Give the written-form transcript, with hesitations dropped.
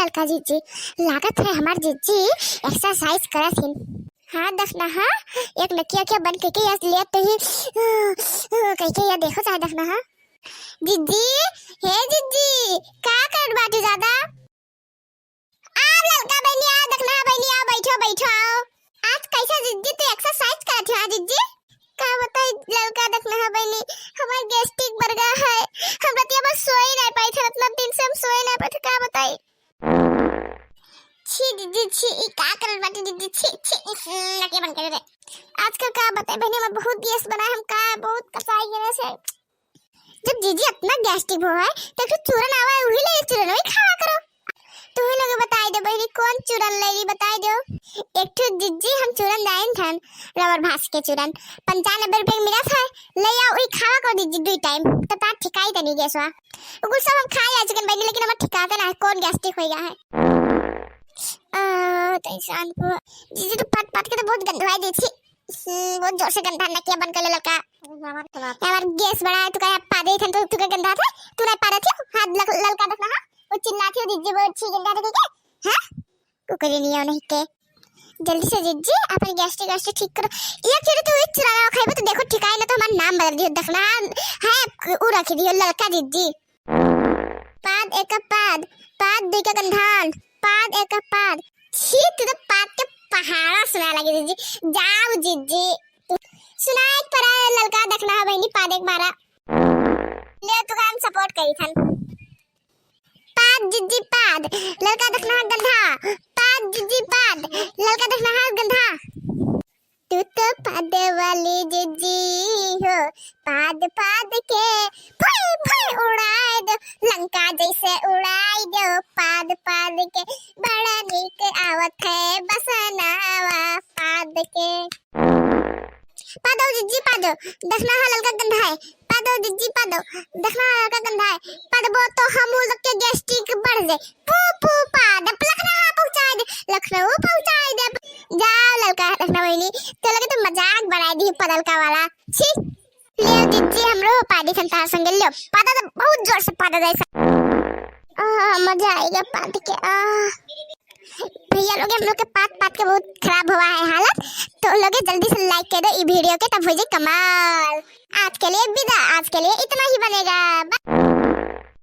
लड़का जीजी लागत है हमार जीजी एक्सरसाइज करत हिन। हाँ दफना हाँ एक नकिया क्या बन के यार लेते ही कह के यार देखो चाहे दफना हाँ जीजी हे जीजी का कर बाटी ज्यादा आ लड़का बहनी आ दफना बहनी आ बैठो बैठो आओ आज कैसा जीजी तो एक्सरसाइज करत हो जीजी का बताई लड़का दफना बहनी हमार गैस्ट्रिक बढ़ गया है हम रतिया बस सोई नहीं पाई थे मतलब दिन से हम सोई नहीं पाए थे का बताई छी दीदी छी ई का करत बाटी दीदी छी छी नके बन करे रे आजकल का बताए बहनी मैं बहुत गैस बनाए हम का बहुत कसाई गिरे से जब जीजी इतना गैस्ट्रिक हो है तो फिर चूरन आवा वही ले चूरन वही खावा करो तू ही लोग बताई दे बहनी कौन चूरन लेगी बताई दो एक तो जीजी हम चूरन लाइन थन रबर भास के चूरन 95 रुपए मिला था ले आओ वही खावा कर दीजिए दो टाइम तो ता ठिकाई तनी गैसवा वो सब हम खा जा चिकन बहनी लेकिन हम ठिकाते ना कौन गैस्ट्रिक हो गया है तो इंसान को जीजी तो पाट पाट के तो बहुत गंदवाई दी थी बहुत जोर से गंदा नकिया बन कर ले लड़का यार गैस बड़ा है तो क्या पादे थे तो तू का गंदा था तू नहीं पादा थी हाथ लड़का देखना हां वो चिल्लाती हो जीजी बहुत अच्छी गंदा थी क्या हां कुकरी नहीं नहीं के जल्दी से जीजी अपन गैस्ट्रिक ठीक करो ये फिर तू एक चुराना खाइबो तो देखो ठिकाई ना तो हमारा नाम बदल दियो देखना है उ रख दियो लड़का जीजी पाद एक पाद दे का गंधान पाद एक पाद छी तू तो पाद के पहाड़ा सुना लगे जीजी जाओ जीजी सुनाए पर लड़का देखना बहनी पाद एक बारा ले तो काम सपोर्ट करी थन पाद जीजी पाद लड़का देखना गंधा पाद जीजी पाद लड़का देखना गंधा तू तो पाद वाली जीजी हो पाद पाद के फुई फुई उड़ाए दो लंका जैसे उड़ाई दो पाद पाद के बड़ा नीक आवत है बसनावा पाद के पादो जीजी पादो देखना है लड़का गंधा है पादो जीजी पादो देखना है लड़का गंधा है पादबो तो हम लोग के गैस्ट्रिक बढ़ जाए पू पू पाद लखनऊ पहुंचा दे लखनऊ पहुंचा दे जाओ लड़का देखना बहनी तो लगे तो मजाक बनाई दी पदलका वाला छी ले जीजी हमरो पादी संता संग ले पादा तो बहुत जोर से पादा जैसा मजा आएगा पाद के भैया लोग हम लोग के पात के बहुत खराब हुआ है हालत तो लोग जल्दी से लाइक कर दो इस वीडियो के तब हो जाए कमाल आज के लिए विदा आज के लिए इतना ही बनेगा।